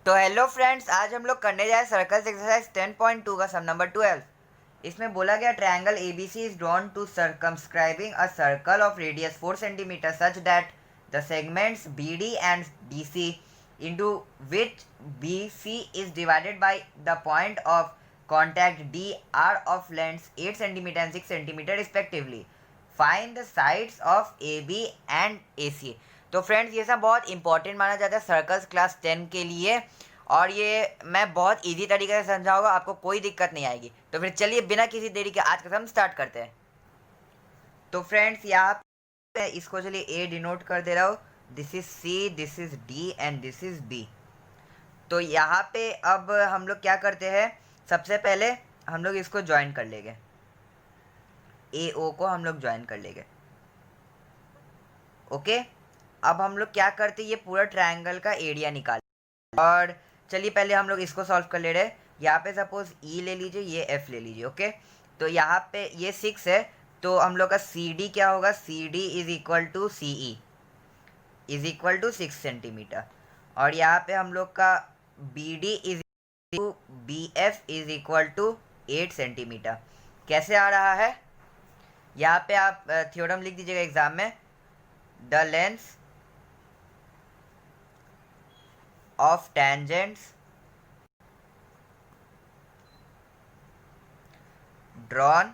तो hello friends, आज हम लोग करने जाए सर्कल्स एक्सरसाइज 10.2 का सम नंबर 12। इसमें बोला गया triangle ABC is drawn to circumscribing a circle of radius 4 centimetre such that the segments BD and DC into which BC is divided by the point of contact D are of lengths 8 cm and 6 cm respectively. Find the sides of AB and AC. तो friends ये सब बहुत important माना जाता है circles class 10 के लिए, और ये मैं बहुत इजी तरीके से समझाऊंगा, आपको कोई दिक्कत नहीं आएगी। तो फिर चलिए बिना किसी देरी के आज का सम स्टार्ट करते हैं। तो फ्रेंड्स यहाँ पे इसको चलिए ए डिनोट कर दे रहा हूँ, this is C, this is D and this is B. तो यहाँ पे अब हम लोग क्या करते हैं, सबसे पहले हम लोग इसको ज्वाइन कर लेंगे, ए ओ को हम लोग ज्वाइन कर लेंगे। ओके, अब हम लोग क्या करते हैं, ये पूरा ट्रायंगल का एरिया निकाल। और चलिए पहले हम लोग इसको सॉल्व कर ले रहे हैं। यहाँ पे सपोज ई ले लीजिए, ये एफ ले लीजिए। ओके, तो यहाँ पे ये 6 है, तो हम लोग का सी डी क्या होगा, C D is equal to C E is equal to 6 centimetre. और यहाँ पे हम लोग का B D is to B F is equal to 8 centimetre. कैसे आ रहा है, यहाँ पे आप थ्योरम लिख दीजिएगा एग्जाम में, the length of tangents drawn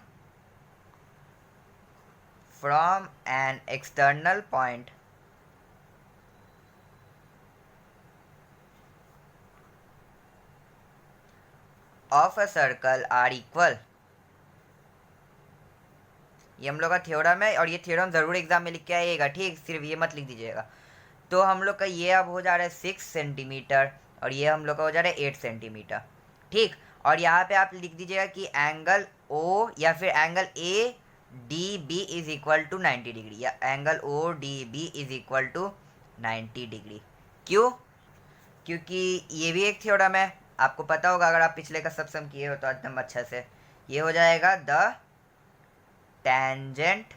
from an external point of a circle are equal। ये हम लोग का थ्योरम है, और ये थ्योरम ज़रूर एग्जाम में लिख के आइएगा, ठीक, सिर्फ ये मत लिख दीजिएगा। तो हम लोग का ये अब हो जा रहा है 6 सेंटीमीटर, और ये हम लोग का हो जा रहा है 8 सेंटीमीटर, ठीक। और यहाँ पे आप लिख दीजिएगा कि एंगल ओ या फिर angle A D B is equal to 90 degree, या angle O D B is equal to 90 degree. क्यों? क्योंकि ये भी एक थ्योरम है, आपको पता होगा, अगर आप पिछले का सब सम किए हो तो एकदम अच्छा से। ये हो जाएगा the tangent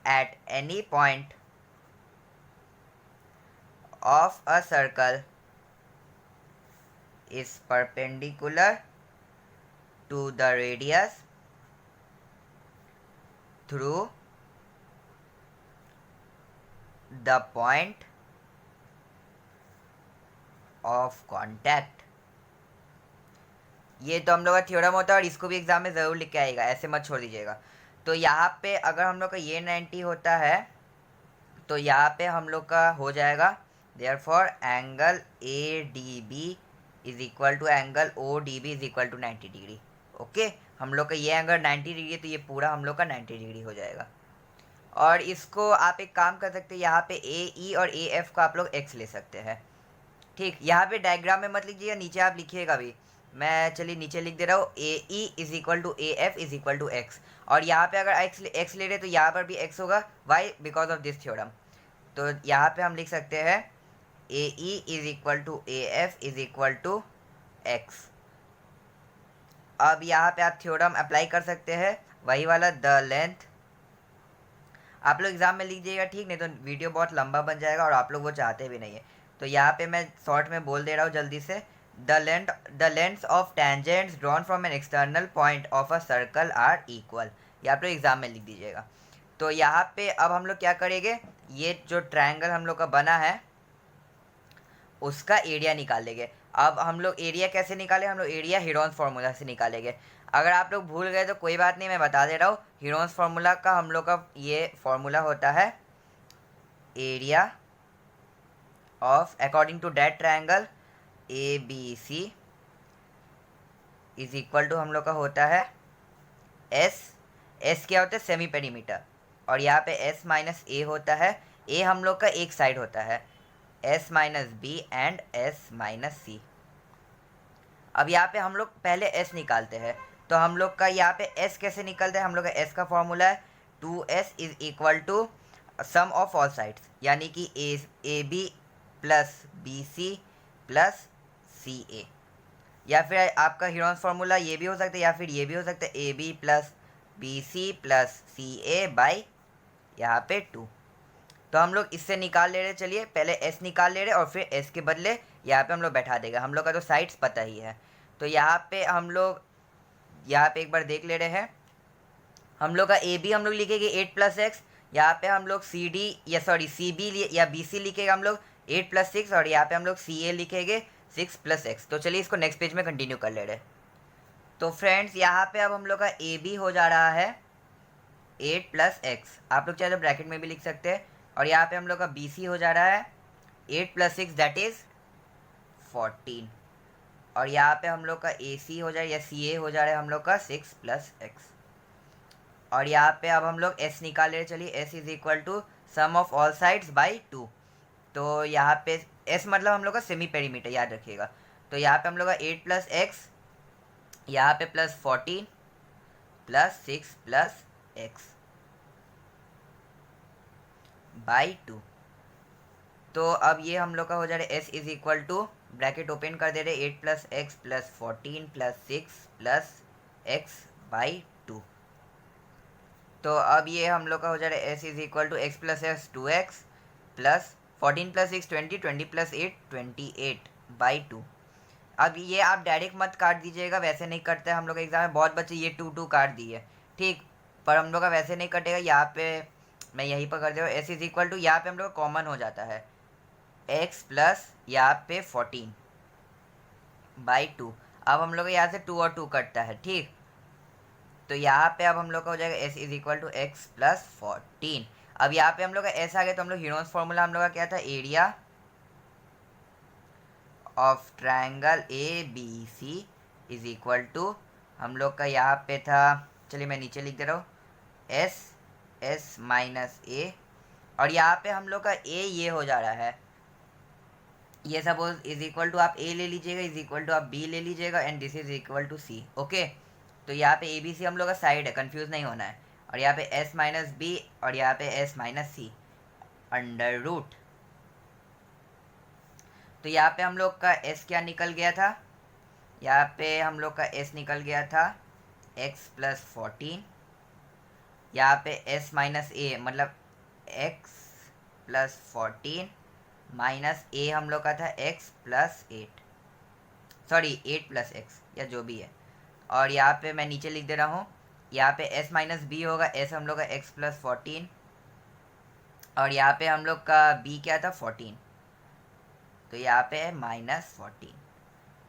at any point of a circle is perpendicular to the radius through the point of contact। ये तो हम लोग का थ्योरम होता है, और इसको भी एग्जाम में ज़रूर लिख के आएगा, ऐसे मत छोड़ दीजिएगा। तो यहाँ पे अगर हम लोग का ये 90 होता है, तो यहाँ पे हम लोग का हो जाएगा therefore angle ADB is equal to angle ODB is equal to 90 degree. Okay, हम लोग का ये एंगल 90 डिग्री है, तो ये पूरा हम लोग का 90 डिग्री हो जाएगा। और इसको आप एक काम कर सकते हैं, यहाँ पे AE और AF को आप लोग x ले सकते हैं, ठीक। यहाँ पे डायग्राम में मत लिखिएगा, नीचे आप लिखिएगा भी, मैं चलिए नीचे लिख दे रहा हूँ, AE is equal to AF is equal to x। और यहाँ पे अगर x ले रहे तो यहाँ पर भी x होगा, why, because of this theorem. तो यहाँ पे हम लिख सकते हैं AE is equal to AF is equal to x। अब यहाँ पे आप थ्योरम अप्लाई कर सकते हैं, वही वाला, द लेंथ, आप लोग एग्जाम में लिख दीजिएगा, ठीक, नहीं तो वीडियो बहुत लंबा बन जाएगा और आप लोग वो चाहते भी नहीं है। तो यहाँ पे मैं शॉर्ट में बोल दे रहा हूँ जल्दी से, the lengths of tangents drawn from an external point of a circle are equal. ये आप लोग एग्जाम में लिख दीजिएगा। तो यहाँ पे अब हम लोग क्या करेंगे, ये जो ट्रायंगल हम लोग का बना है उसका एरिया निकालेंगे। अब हम लोग एरिया कैसे निकालें, हम लोग एरिया हीरोन्स फार्मूला से निकालेंगे। अगर आप लोग भूल गए तो कोई बात नहीं, मैं बता दे रहा हूँ। हीरोन्स फार्मूला का हम लोग का ये फार्मूला होता है area of according to that triangle A B C is equal to हम लोग का होता है एस क्या होता है, सेमी पेरीमीटर, और यहाँ पे एस माइनस ए होता है। ए हम लोग का एक साइड होता है, S minus B and S minus C. अब यहाँ पे हम लोग पहले एस निकालते हैं, तो हम लोग का यहाँ पे एस कैसे निकलता है, हम लोग का एस का फॉर्मूला है 2s is equal to sum of all sides, यानी कि A B plus B C plus C A, या फिर आपका हीरोन्स फार्मूला ये भी हो सकता है, या फिर ये भी हो सकता है, A B plus B C plus C A by यहाँ पे 2। तो हम लोग इससे निकाल ले रहे, चलिए पहले s निकाल ले रहे और फिर s के बदले यहाँ पे हम लोग बैठा देगा, हम लोग का तो साइड्स पता ही है। तो यहाँ पे हम लोग यहाँ पे एक बार देख ले रहे हैं, हम लोग का ए बी हम लोग लिखेंगे 8 + x, यहाँ पे हम लोग सी डी या सॉरी सी बी या बी सी लिखेगा हम लोग 8 + 6, और यहाँ पे हम लोग सी ए लिखेंगे 6 + x। तो चलिए इसको नेक्स्ट पेज में कंटिन्यू कर ले रहे। तो फ्रेंड्स यहाँ पे अब हम लोग का ए बी हो जा रहा है 8 + x, आप लोग चाहे तो ब्रैकेट में भी लिख सकते हैं, और यहाँ पे हम लोग का बी सी हो जा रहा है 8 + 6 दैट इज़ 14, और यहाँ पे हम लोग का ए सी हो जाए या सी ए हो जा रहा है हम लोग का 6 + x। और यहाँ पे अब हम लोग s निकाल रहे, चलिए s = sum of all sides by 2। तो यहाँ पे s मतलब हम लोग का सेमी पेरीमीटर, याद रखिएगा। तो यहाँ पे हम लोग का 8 + x, यहाँ पे +14 + 6 + x बाई 2। तो अब ये हम लोग का हो जा रहा है s = ब्रैकेट ओपन कर दे रहे 8 + x + 14 + 6 + x बाई 2। तो अब ये हम लोग का हो जा रहा है s = x + s 2x + 14 + 6 20, 20 + 8 28 by 2। अब ये आप डायरेक्ट मत काट दीजिएगा, वैसे नहीं कटता है हम लोग एग्जाम में, बहुत बच्चे ये 2 काट दिए, ठीक, पर हम लोग का वैसे नहीं कटेगा। यहाँ पे मैं यहीं पर कर दे रहा हूँ s = यहाँ पे हम लोग का कॉमन हो जाता है x + यहाँ पे 14 बाई 2। अब हम लोग यहाँ से 2 और 2 कटता है, ठीक। तो यहाँ पे अब हम लोग का हो जाएगा s = x + 14। अब यहाँ पे हम लोग का s आ गया, तो हम लोग हीरोन्स फॉर्मूला हम लोग का क्या था, area of triangle A B C = हम लोग का यहाँ पे था, चलिए मैं नीचे लिख दे रहा हूँ s - a, और यहाँ पे हम लोग का a ये हो जा रहा है, ये सपोज = आप a ले लीजिएगा आप b ले लीजिएगा एंड दिस = c, ओके। तो यहाँ पे ए बी सी हम लोग का साइड है, कंफ्यूज नहीं होना है, और यहाँ पे s - b और यहाँ पे s - c √। तो यहाँ पे हम लोग का s क्या निकल गया था, यहाँ पे हम लोग का s निकल गया था x + 14, यहाँ पे s - a मतलब x + 14 माइनस a हम लोग का था x + 8, सॉरी 8 + x या जो भी है, और यहाँ पे मैं नीचे लिख दे रहा हूँ, यहाँ पे s - b होगा, s हम लोग का x + 14, और यहाँ पे हम लोग का b क्या था 14, तो यहाँ पे है -14,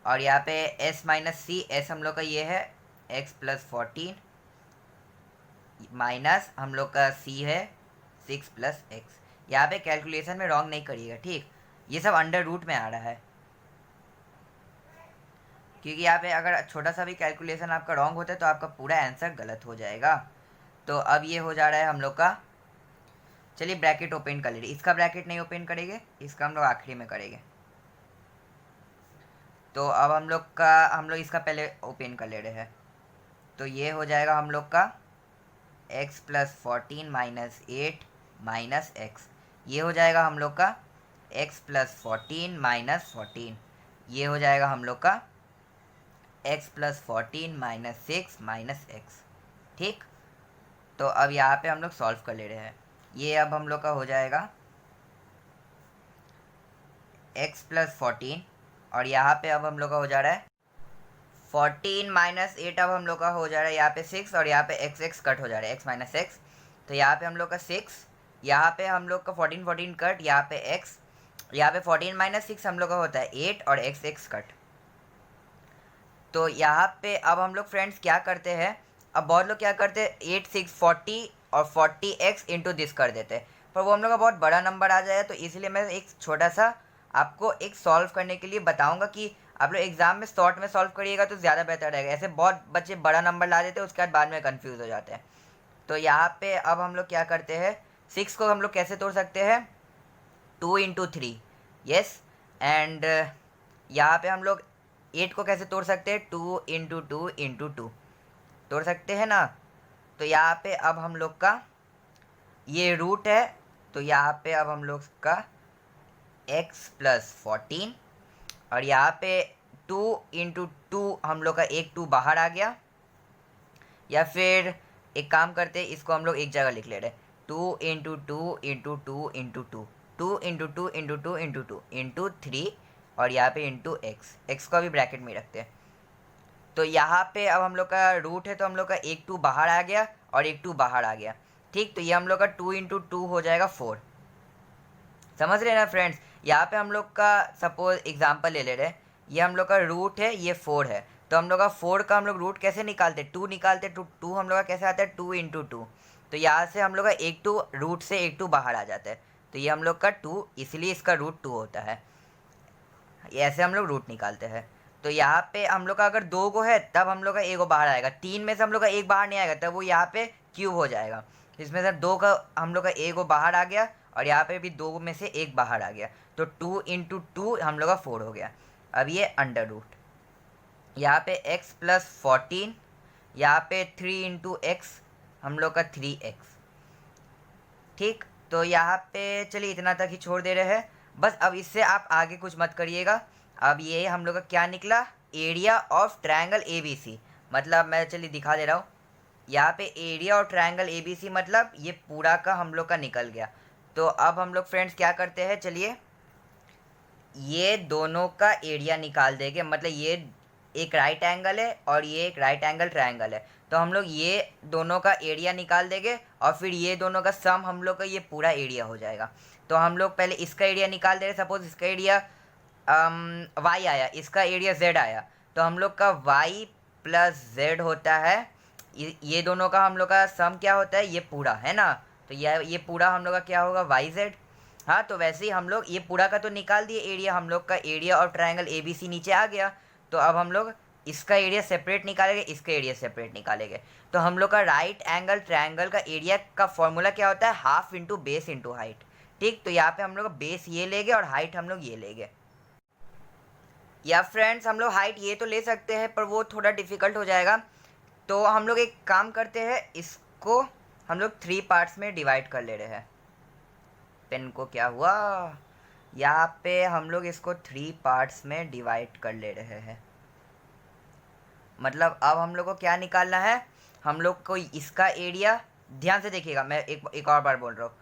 और यहाँ पे s - c, s हम लोग का ये है x + 14 माइनस हम लोग का c है 6 + x। यहाँ पे कैलकुलेशन में रॉन्ग नहीं करिएगा, ठीक, ये सब अंडर रूट में आ रहा है, क्योंकि यहाँ पे अगर छोटा सा भी कैलकुलेशन आपका रॉन्ग होता है तो आपका पूरा आंसर गलत हो जाएगा। तो अब ये हो जा रहा है हम लोग का, चलिए ब्रैकेट ओपन कर ले रहे, इसका ब्रैकेट नहीं ओपन करेंगे, इसका हम लोग आखिरी में करेंगे। तो अब हम लोग इसका पहले ओपन कर ले रहे हैं, तो ये हो जाएगा हम लोग का x + 14 - 8 - x, ये हो जाएगा हम लोग का x + 14 - 14, ये हो जाएगा हम लोग का x + 14 - 6 - x, ठीक। तो अब यहाँ पे हम लोग सॉल्व कर ले रहे हैं, ये अब हम लोग का हो जाएगा x + 14, और यहाँ पे अब हम लोग का हो जा रहा है 14 - 8, अब हम लोग का हो जा रहा है यहाँ पे 6, और यहाँ पे x कट हो जा रहा है x - x, तो यहाँ पे हम लोग का 6, यहाँ पे हम लोग का 14 14 कट, यहाँ पे x, यहाँ पे 14 - 6 हम लोग का होता है 8 और x कट। तो यहाँ पे अब हम लोग फ्रेंड्स क्या करते हैं, अब बहुत लोग क्या करते हैं 8 6 40 और 40x इंटू दिस कर देते हैं, पर वो हम लोग का बहुत बड़ा नंबर आ जाएगा, तो इसलिए मैं एक छोटा सा आपको एक सॉल्व करने के लिए बताऊंगा कि आप लोग एग्जाम में शॉर्ट में सॉल्व करिएगा तो ज़्यादा बेहतर रहेगा। ऐसे बहुत बच्चे बड़ा नंबर ला देते हैं, उसके बाद में कन्फ्यूज़ हो जाते हैं। तो यहाँ पे अब हम लोग क्या करते हैं, 6 को हम लोग कैसे तोड़ सकते हैं, 2 × 3, यस, एंड यहाँ पे हम लोग 8 को कैसे तोड़ सकते हैं, 2 × 2 × 2 तोड़ सकते हैं ना। तो यहाँ पे अब हम लोग का ये रूट है, तो यहाँ पे अब हम लोग का x + 14, और यहाँ पे 2 × 2 हम लोग का एक 2 बाहर आ गया, या फिर एक काम करते हैं इसको हम लोग एक जगह लिख ले रहे हैं, 2 into two into two into two, 2 into two into two into two into 3 और यहाँ पे इंटू एक्स को भी ब्रैकेट में रखते हैं। तो यहाँ पे अब हम लोग का रूट है तो हम लोग का एक 2 बाहर आ गया और एक 2 बाहर आ गया। ठीक, तो ये हम लोग का 2 इंटू टू हो जाएगा 4। समझ रहे हैं ना फ्रेंड्स। यहाँ पे हम लोग का सपोज एग्जांपल ले रहे हैं, ये हम लोग का रूट है, ये 4 है, तो हम लोग का 4 का हम लोग रूट कैसे निकालते, 2 निकालते। टू हम लोग का कैसे आता है, 2 इंटू टू। तो यहाँ से हम लोग का एक 2 रूट से एक 2 बाहर आ जाता है, तो ये हम लोग का 2, इसलिए इसका रूट 2 होता है। ऐसे हम लोग रूट निकालते हैं। तो यहाँ पे हम लोग का अगर 2 गो है तब हम लोग का एक गो बाहर आएगा, 3 में से हम लोग का एक बाहर नहीं आएगा तब वो यहाँ पे क्यूब हो जाएगा। इसमें से 2 का हम लोग का एक गो बाहर आ गया और यहाँ पे भी 2 में से एक बाहर आ गया, तो 2 इंटू टू हम लोग का 4 हो गया। अब ये अंडर रूट, यहाँ पे x प्लस 14, यहाँ पे 3 इंटू एक्स हम लोग का 3x। ठीक, तो यहाँ पे चलिए इतना तक ही छोड़ दे रहे हैं बस। अब इससे आप आगे कुछ मत करिएगा। अब ये हम लोग का क्या निकला, एरिया ऑफ ट्रायंगल ABC। मतलब मैं चलिए दिखा दे रहा हूँ, यहाँ पे एरिया और ट्रायंगल ABC मतलब ये पूरा का हम लोग का निकल गया। तो अब हम लोग फ्रेंड्स क्या करते हैं, चलिए ये दोनों का एरिया निकाल देंगे। मतलब ये एक राइट एंगल है और ये एक राइट एंगल ट्रायंगल है, तो हम लोग ये दोनों का एरिया निकाल देंगे और फिर ये दोनों का सम हम लोग का ये पूरा एरिया हो जाएगा। तो हम लोग पहले इसका एरिया निकाल दे रहे, सपोज इसका एरिया y आया, इसका एरिया z आया, तो हम लोग का y प्लस z होता है, ये दोनों का हम लोग का सम क्या होता है, ये पूरा है ना। तो ये पूरा हम लोग का क्या होगा, yz। हाँ, तो वैसे ही हम लोग ये पूरा का तो निकाल दिए एरिया, हम लोग का एरिया और ट्रायंगल ABC नीचे आ गया। तो अब हम लोग इसका एरिया सेपरेट निकालेंगे, इसका एरिया सेपरेट निकालेंगे। तो हम लोग का राइट एंगल ट्रायंगल का एरिया का फॉर्मूला क्या होता है, half into base into height. ठीक, तो यहाँ पे हम लोग बेस ये लेंगे और हाइट हम लोग ये लेंगे। या फ्रेंड्स हम लोग हाइट ये तो ले सकते हैं पर वो थोड़ा डिफ़िकल्ट हो जाएगा, तो हम लोग एक काम करते हैं, इसको हम लोग 3 पार्ट्स में डिवाइड कर ले रहे हैं। पेन को क्या हुआ, यहाँ पे हम लोग इसको 3 पार्ट्स में डिवाइड कर ले रहे हैं। मतलब अब हम लोग को क्या निकालना है, हम लोग को इसका एरिया, ध्यान से देखिएगा, मैं एक और बार बोल रहा हूँ,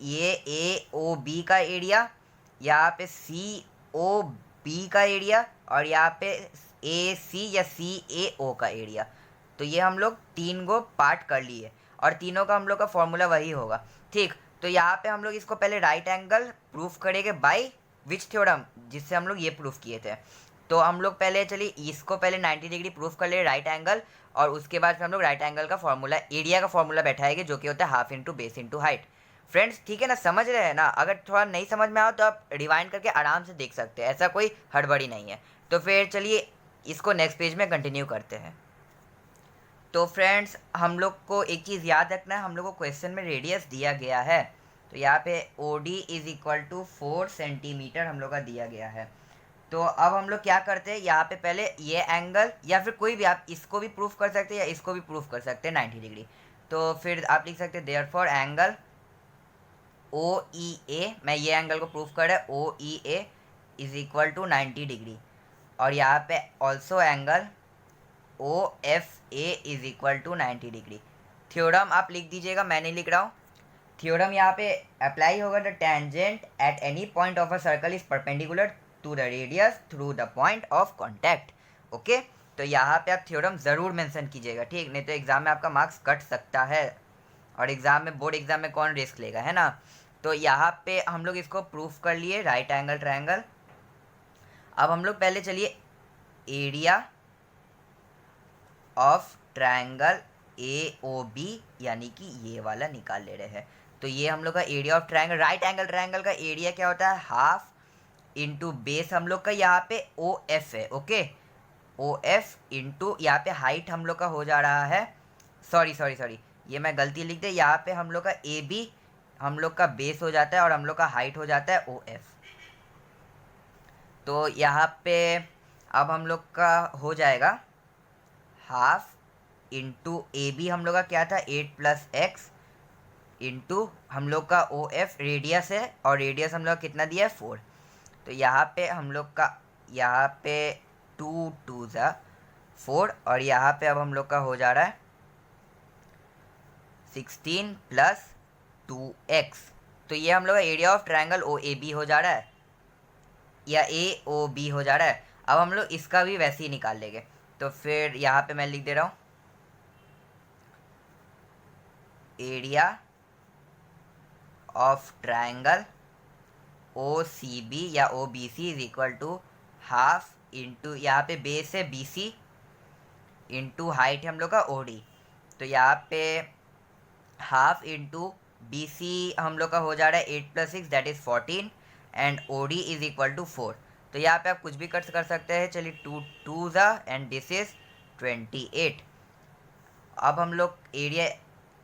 ये AOB का एरिया, यहाँ पे COB का एरिया और यहाँ पे AC या CAO का एरिया। तो ये हम लोग 3 गो पार्ट कर लिए और तीनों का हम लोग का फॉर्मूला वही होगा। ठीक, तो यहाँ पे हम लोग इसको पहले राइट एंगल प्रूफ करेंगे बाय विच थ्योरम, जिससे हम लोग ये प्रूफ किए थे। तो हम लोग पहले चलिए इसको पहले 90 डिग्री प्रूफ कर ले राइट एंगल, और उसके बाद फिर हम लोग राइट एंगल का फॉर्मूला, एरिया का फॉर्मूला बैठाएंगे जो कि होता है half into base into height. Friends ठीक है ना, समझ रहे हैं ना। अगर थोड़ा नहीं समझ में आओ तो आप रिवाइंड करके आराम से देख सकते हैं, ऐसा कोई हड़बड़ी नहीं है। तो फिर चलिए इसको नेक्स्ट पेज में कंटिन्यू करते हैं। तो फ्रेंड्स हम लोग को एक चीज़ याद रखना है, हम लोग को क्वेश्चन में रेडियस दिया गया है, तो यहाँ पे OD is equal to 4 centimetre हम लोग का दिया गया है। तो अब हम लोग क्या करते हैं, यहाँ पे पहले ये एंगल या फिर कोई भी, आप इसको भी प्रूफ कर सकते हैं या इसको भी प्रूफ कर सकते हैं 90 डिग्री। तो फिर आप लिख सकते हैं देयरफॉर एंगल OEA, मैं ये एंगल को प्रूफ कर रहा है, OEA is equal to 90 degree. और यहाँ पे also angle OFA is equal to 90 degree. Theorem आप लिख दीजिएगा, मैं नहीं लिख रहा हूँ। थ्योरम यहाँ पे अप्लाई होगा, the tangent at any point of a circle is perpendicular to the radius through the point of contact. Okay, तो यहाँ पे आप थ्योरम ज़रूर मेंशन कीजिएगा, ठीक, नहीं तो एग्ज़ाम में आपका मार्क्स कट सकता है, और एग्ज़ाम में, बोर्ड एग्ज़ाम में कौन रिस्क लेगा, है ना। तो यहाँ पे हम लोग इसको प्रूफ कर लिए राइट एंगल ट्रायंगल। अब हम लोग पहले चलिए एरिया ऑफ ट्रायंगल AOB यानी कि ये वाला निकाल ले रहे हैं। तो ये हम लोग का area of triangle, right angle triangle का एरिया क्या होता है, हाफ इंटू बेस हम लोग का यहाँ पे OF है। ओके, OF इंटू यहाँ पे हाइट हम लोग का हो जा रहा है, सॉरी ये मैं गलती लिख दे, यहाँ पे हम लोग का AB हम लोग का बेस हो जाता है और हम लोग का हाइट हो जाता है OF। तो यहाँ पे अब हम लोग का हो जाएगा हाफ इंटू AB हम लोग का क्या था 8 प्लस एक्स इंटू हम लोग का OF रेडियस है, और रेडियस हम लोग कितना दिया है 4। तो यहाँ पे हम लोग का यहाँ पे 2 2 ज़ा 4, और यहाँ पे अब हम लोग का हो जा रहा है 16 प्लस 2x। तो ये हम लोग का area of triangle O A B हो जा रहा है, या ए ओ बी हो जा रहा है। अब हम लोग इसका भी वैसे ही निकाल लेंगे। तो फिर यहाँ पे मैं लिख दे रहा हूँ area of triangle O C B या O B C is equal to half into, यहाँ पे बेस है बी सी, इंटू हाइट है हम लोग का ओ डी। तो यहाँ पे हाफ इंटू बी सी हम लोग का हो जा रहा है 8 + 6 that is 14 and O D is equal to 4। तो यहाँ पे आप कुछ भी कर सकते हैं। चलिए 2 2 ज़ा एंड दिस इज 28। अब हम लोग एरिया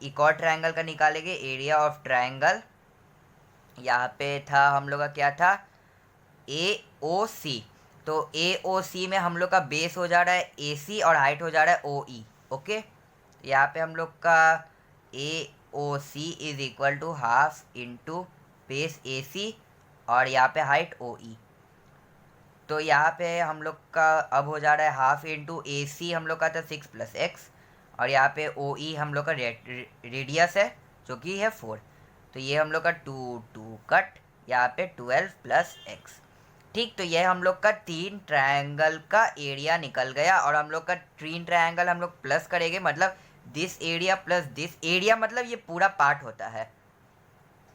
एक और ट्रायंगल का निकालेंगे, एरिया ऑफ ट्रायंगल। यहाँ पे था हम लोग का क्या था, ए ओ सी। तो ए ओ सी में हम लोग का बेस हो जा रहा है ए सी और हाइट हो जा रहा है ओ ई। ओके, यहाँ पे हम लोग का A O C is equal to half into base A C और यहाँ पे हाइट ओ ई। तो यहाँ पे हम लोग का अब हो जा रहा है हाफ इंटू ए सी हम लोग का था 6 + x और यहाँ पे ओ ई हम लोग का रेडियस है जो कि है 4। तो ये हम लोग का 2 2 कट, यहाँ पे 12 + x। ठीक, तो ये हम लोग का 3 ट्रायंगल का एरिया निकल गया। और हम लोग का 3 ट्रायंगल हम लोग प्लस करेंगे, मतलब this area plus this area, मतलब ये पूरा पार्ट होता है,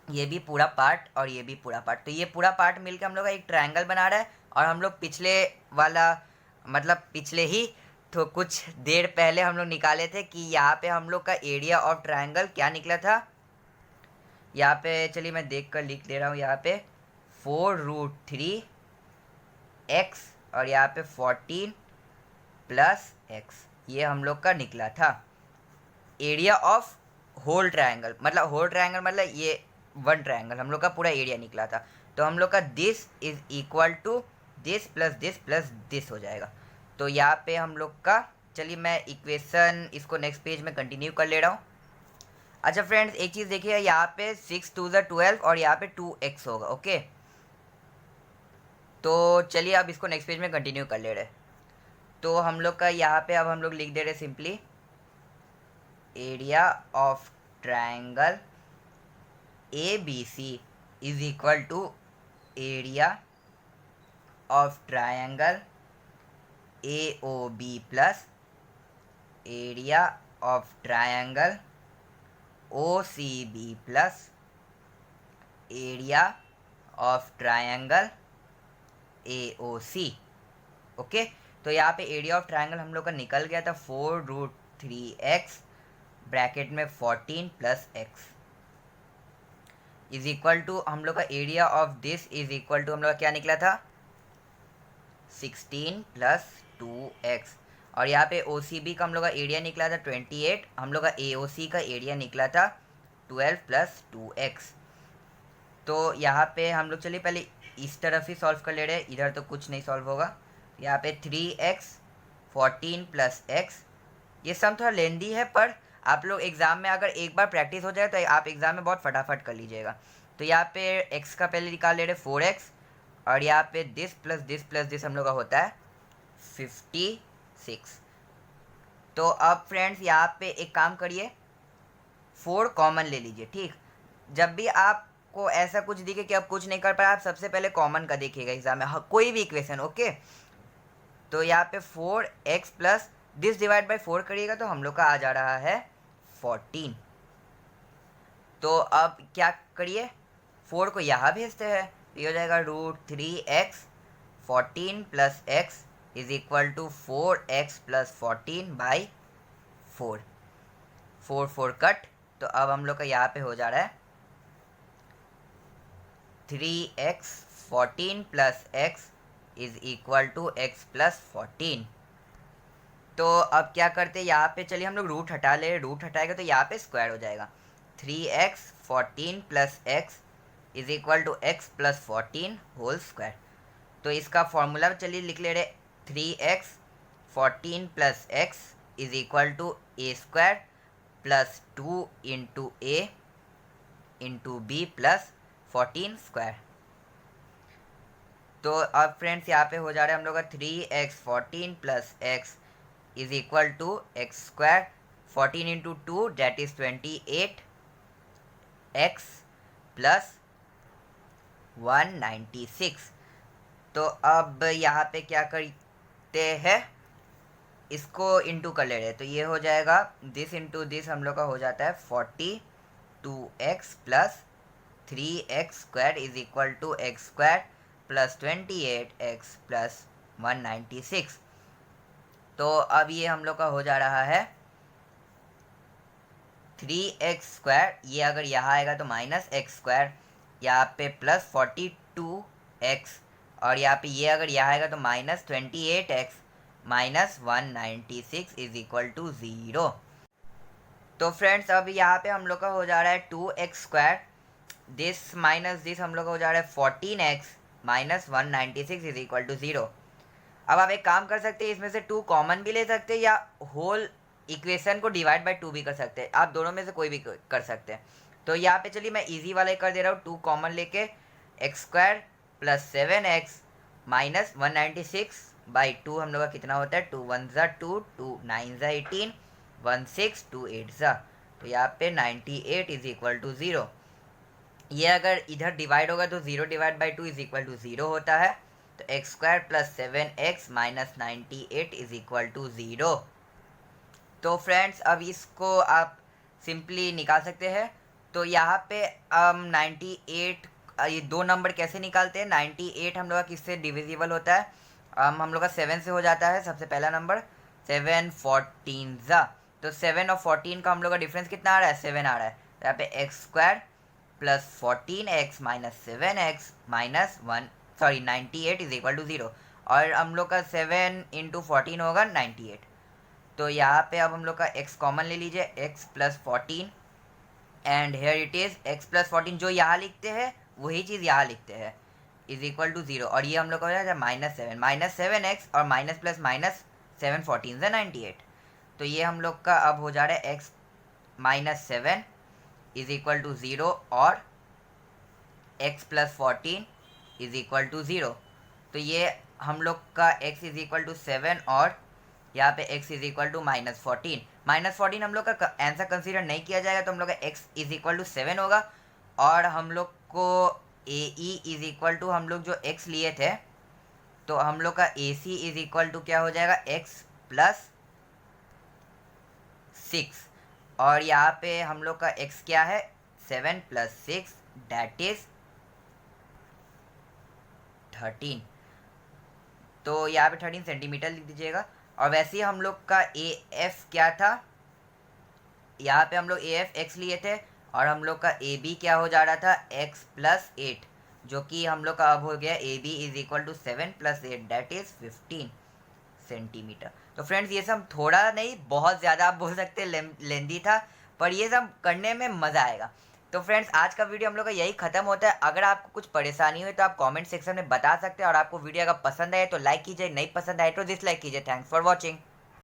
ये भी पूरा पार्ट और ये भी पूरा पार्ट। तो ये पूरा पार्ट मिलकर हम लोग का एक ट्रायंगल बना रहा है। और हम लोग पिछले वाला, मतलब पिछले ही तो कुछ देर पहले हम लोग निकाले थे कि यहाँ पे हम लोग का एरिया ऑफ ट्रायंगल क्या निकला था। यहाँ पे चलिए मैं देख कर लिख दे रहा हूँ, यहाँ पे 4√3 x और यहाँ पे 14 + x, ये हम लोग का निकला था एरिया ऑफ होल ट्रायंगल। मतलब होल ट्रायंगल मतलब ये वन ट्रायंगल हम लोग का पूरा एरिया निकला था। तो हम लोग का this is equal to this plus this हो जाएगा। तो यहाँ पे हम लोग का, चलिए मैं इक्वेशन इसको नेक्स्ट पेज में कंटिन्यू कर ले रहा हूँ। अच्छा फ्रेंड्स, एक चीज़ देखिए, यहाँ पे 6 2 12 और यहाँ पे 2x होगा। ओके, तो चलिए अब इसको नेक्स्ट पेज में कंटिन्यू कर ले रहे। तो हम लोग का यहाँ पे अब हम लोग लिख दे रहे simply area of triangle A B C is equal to area of triangle A O B plus area of triangle O C B plus area of triangle A O C. Okay, तो यहाँ पे area of triangle हम लोग का निकल गया था 4√3x bracket में 14 + x इज इक्वल टू, हम लोग का area of this is equal to हम लोग का क्या निकला था 16 + 2x। और यहाँ पे ओ सी बी का हम लोग का एरिया निकला था 28, हम लोग का ए ओ सी का एरिया निकला था 12 + 2x। तो यहाँ पे हम लोग चलिए पहले इस तरफ ही सॉल्व कर ले रहे हैं, इधर तो कुछ नहीं सॉल्व होगा। यहाँ पे 3x 14 + x, ये सम थोड़ा लेंदी है पर आप लोग एग्ज़ाम में अगर एक बार प्रैक्टिस हो जाए तो आप एग्ज़ाम में बहुत फटाफट कर लीजिएगा। तो यहाँ पे x का पहले निकाल ले रहे 4x और यहाँ पे दिस प्लस दिस हम लोग का होता है 56। तो अब फ्रेंड्स यहाँ पे एक काम करिए, 4 कॉमन ले लीजिए। ठीक, जब भी आपको ऐसा कुछ दिखे कि आप कुछ नहीं कर पाए, आप सबसे पहले कॉमन का देखिएगा एग्जाम में, कोई भी इक्वेशन। ओके, तो यहाँ पे 4x plus this divide by 4 करिएगा तो हम लोग का आ जा रहा है 14। तो अब क्या करिए, 4 को यहाँ भेजते हैं, ये हो जाएगा √3x 14 + x is equal to 4x + 14 by 4, 4 4 cut. तो अब हम लोग का यहाँ पे हो जा रहा है 3x 14 + x is equal to x + 14। तो अब क्या करते हैं, यहाँ पे चलिए हम लोग रूट हटा ले, रूट हटाएगा तो यहाँ पे स्क्वायर हो जाएगा 3x 14 + x is equal to x + 14 whole square. तो इसका फॉर्मूला चलिए लिख ले रहे 3x 14 + x is equal to a² + 2 × a × b + 14²। तो अब फ्रेंड्स यहाँ पे हो जा रहा है हम लोग का 3x 14 + x is equal to x², 14 × 2 that is 28 x plus 196। तो अब यहाँ पे क्या करते हैं, इसको इंटू कर ले रहे हैं, तो ये हो जाएगा दिस इंटू दिस हम लोग का हो जाता है 42x plus 3x² is equal to x² plus 28x plus 196। तो अब ये हम लोग का हो जा रहा है 3x², ये अगर यहाँ आएगा तो माइनस x², यहाँ पे प्लस 42x, और यहाँ पे ये अगर यहाँ आएगा तो minus 28x minus 196 is equal to 0। तो फ्रेंड्स अब यहाँ पे हम लोग का हो जा रहा है 2x², दिस माइनस दिस हम लोग का हो जा रहा है 14x minus 196 is equal to 0। अब आप एक काम कर सकते हैं, इसमें से 2 कॉमन भी ले सकते हैं या होल इक्वेशन को डिवाइड बाय 2 भी कर सकते हैं, आप दोनों में से कोई भी कर सकते हैं। तो यहाँ पे चलिए मैं इजी वाला ही कर दे रहा हूँ, 2 कॉमन लेके x² plus 7x minus 196 by 2 हम लोग का कितना होता है 2 1 ज़ा 2 2 9 ज़ा 18 1 6 2 8 ज़ा, तो यहाँ पे 98 इज इक्वल टू 0। ये अगर इधर डिवाइड होगा तो 0 divide by 2 is equal to 0 होता है, तो x² plus 7x minus 98 is equal to 0। तो फ्रेंड्स अब इसको आप सिंपली निकाल सकते हैं। तो यहाँ पे 98, ये 2 नंबर कैसे निकालते हैं, 98 हम लोग का किससे डिविजिबल होता है, हम लोग का 7 से हो जाता है। सबसे पहला नंबर 7 14 ज़ा, तो 7 और 14 का हम लोग का डिफरेंस कितना आ रहा है 7 आ रहा है, तो यहाँ पे x² plus 14x minus 7x minus 98 is equal to 0, और हम लोग का 7 इंटू 14 होगा 98। तो यहाँ पे अब हम लोग का x कॉमन ले लीजिए, x plus 14 and here it is x plus 14, जो यहाँ लिखते हैं वही चीज़ यहाँ लिखते हैं, इज इक्वल टू 0, और ये हम लोग का हो जाएगा माइनस 7x और माइनस प्लस माइनस 7 14 ज़ा 98। तो ये हम लोग का अब हो जा रहा है x minus 7 is equal to 0 और x plus 14 is equal to 0। तो ये हम लोग का x इज इक्वल टू 7 और यहाँ पे x is equal to minus 14 हम लोग का आंसर कंसीडर नहीं किया जाएगा, तो हम लोग का x इज इक्वल टू 7 होगा, और हम लोग को AE इज इक्वल टू हम लोग जो x लिए थे, तो हम लोग का AC इज इक्वल टू क्या हो जाएगा x प्लस 6, और यहाँ पे हम लोग का x क्या है 7 प्लस 6 डैट इज 13, तो यहाँ पे 13 सेंटीमीटर लिख दीजिएगा। और वैसे ही हम लोग का AF क्या था, यहाँ पे हम लोग AF x लिए थे, और हम लोग का AB क्या हो जा रहा था x प्लस 8, जो कि हम लोग का अब हो गया AB is equal to 7 plus 8 that is 15 centimetre. तो फ्रेंड्स ये सब थोड़ा नहीं बहुत ज़्यादा आप बोल सकते हैं लेंदी था, पर ये सब करने में मज़ा आएगा। तो फ्रेंड्स आज का वीडियो हम लोग का यही खत्म होता है। अगर आपको कुछ परेशानी हुई तो आप कमेंट सेक्शन में बता सकते हैं, और आपको वीडियो अगर पसंद आए तो लाइक कीजिए, नहीं पसंद आए तो डिसलाइक कीजिए। Thanks for watching.